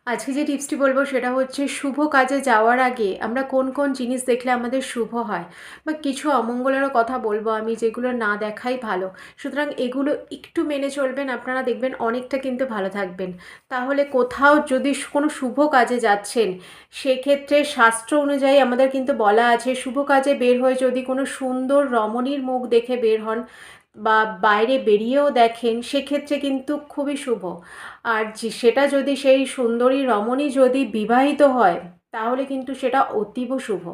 আজকে যে টিপসটি বলবো সেটা হচ্ছে শুভ কাজে যাওয়ার আগে আমরা কোন কোন জিনিস দেখলে আমাদের শুভ হয় বা কিছু অমঙ্গলেরও কথা বলবো আমি, যেগুলো না দেখাই ভালো। সুতরাং এগুলো একটু মেনে চলবেন, আপনারা দেখবেন অনেকটা কিন্তু ভালো থাকবেন। তাহলে কোথাও যদি কোনো শুভ কাজে যাচ্ছেন, সেক্ষেত্রে শাস্ত্র অনুযায়ী আমাদের কিন্তু বলা আছে শুভ কাজে বের হয়ে যদি কোনো সুন্দর রমণীর মুখ দেখে বের হন বা বাইরে বেরিয়েও দেখেন, সেক্ষেত্রে কিন্তু খুবই শুভ। আর সেটা যদি সেই সুন্দরী রমণী যদি বিবাহিত হয়, তাহলে কিন্তু সেটা অতীব শুভ।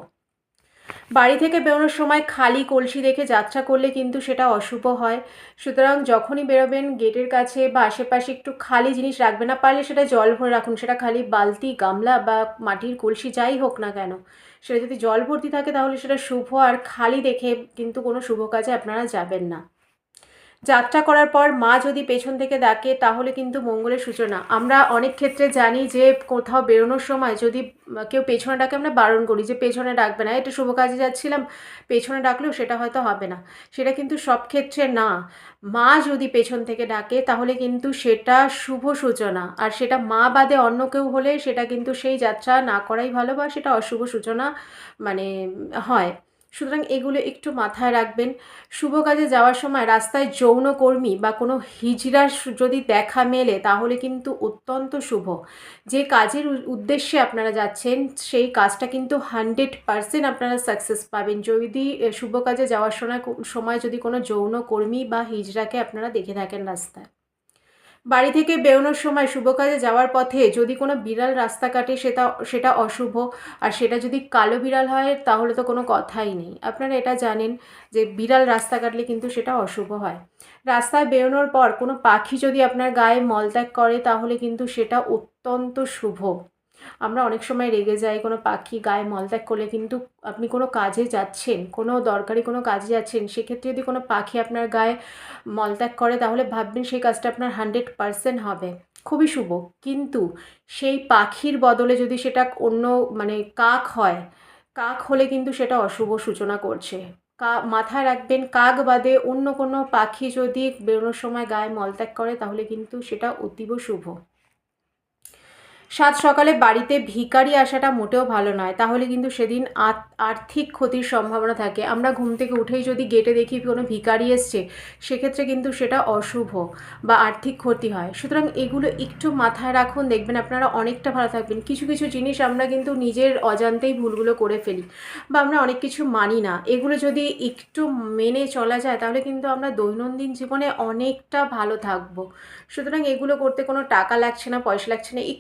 বাড়ি থেকে বেরোনোর সময় খালি কলসি রেখে যাত্রা করলে কিন্তু সেটা অশুভ হয়। সুতরাং যখনই বেরোবেন গেটের কাছে বা আশেপাশে একটু খালি জিনিস রাখবেন, না পারলে সেটা জল ভরে রাখুন, সেটা খালি বালতি, গামলা বা মাটির কলসি যাই হোক না কেন, সেটা যদি জল ভর্তি থাকে তাহলে সেটা শুভ। আর খালি দেখে কিন্তু কোনো শুভ কাজে আপনারা যাবেন না। যাত্রা করার পর মা যদি পেছন থেকে ডাকে তাহলে কিন্তু মঙ্গলের সূচনা। আমরা অনেক ক্ষেত্রে জানি যে কোথাও বেরোনোর সময় যদি কেউ পেছনে ডাকে আমরা বারণ করি যে পেছনে ডাকবে না, এটা শুভ কাজে যাচ্ছিলাম, পেছনে ডাকলেও সেটা হয়তো হবে না। সেটা কিন্তু সব ক্ষেত্রে না। মা যদি পেছন থেকে ডাকে তাহলে কিন্তু সেটা শুভ সূচনা, আর সেটা মা বাদে অন্য কেউ হলে সেটা কিন্তু সেই যাত্রা না করাই ভালো বা সেটা অশুভ সূচনা মানে হয়। সুতরাং এগুলো একটু মাথায় রাখবেন। শুভ কাজে যাওয়ার সময় রাস্তায় যৌনকর্মী বা কোনো হিজড়ার যদি দেখা মেলে তাহলে কিন্তু অত্যন্ত শুভ। যে কাজের উদ্দেশ্যে আপনারা যাচ্ছেন সেই কাজটা কিন্তু 100% আপনারা সাকসেস পাবেন যদি শুভ কাজে যাওয়ার সময় যদি কোনো যৌনকর্মী বা হিজড়াকে আপনারা দেখে থাকেন রাস্তায়। বাড়ি থেকে বেরোনোর সময় শুভ কাজে যাওয়ার পথে যদি কোনো বিড়াল রাস্তা কাটে সেটা সেটা অশুভ। আর সেটা যদি কালো বিড়াল হয় তাহলে তো কোনো কথাই নেই, আপনারা এটা জানেন যে বিড়াল রাস্তা কাটলে কিন্তু সেটা অশুভ হয়। রাস্তায় বেরোনোর পর কোনো পাখি যদি আপনার গায়ে মলত্যাগ করে তাহলে কিন্তু সেটা অত্যন্ত শুভ। আমরা অনেক সময় রেগে যাই কোনো পাখি গায়ে মলত্যাগ করলে, কিন্তু আপনি কোনো কাজে যাচ্ছেন, কোনো দরকারি কোনো কাজে যাচ্ছেন, সেক্ষেত্রে যদি কোনো পাখি আপনার গায়ে মলত্যাগ করে তাহলে ভাববেন সেই কাজটা আপনার 100% হবে, খুবই শুভ। কিন্তু সেই পাখির বদলে যদি সেটা অন্য কাক হয়, কাক হলে কিন্তু সেটা অশুভ সূচনা করছে। মাথায় রাখবেন, কাক বাদে অন্য কোনো পাখি যদি বেরোনোর সময় গায়ে মলত্যাগ করে তাহলে কিন্তু সেটা অতীব শুভ। সাত সকালে বাড়িতে ভিখারি আসাটা মোটেও ভালো নয়, তাহলে কিন্তু সেদিন আর্থিক ক্ষতির সম্ভাবনা থাকে। আমরা ঘুম থেকে উঠেই যদি গেটে দেখি কোনো ভিখারি এসছে, সেক্ষেত্রে কিন্তু সেটা অশুভ বা আর্থিক ক্ষতি হয়। সুতরাং এগুলো একটু মাথায় রাখুন, দেখবেন আপনারা অনেকটা ভালো থাকবেন। কিছু কিছু জিনিস আমরা কিন্তু নিজের অজান্তেই ভুলগুলো করে ফেলি বা আমরা অনেক কিছু মানি না, এগুলো যদি একটু মেনে চলা যায় তাহলে কিন্তু আমরা দৈনন্দিন জীবনে অনেকটা ভালো থাকবো। সুতরাং এগুলো করতে কোনো টাকা লাগছে না, পয়সা লাগছে না,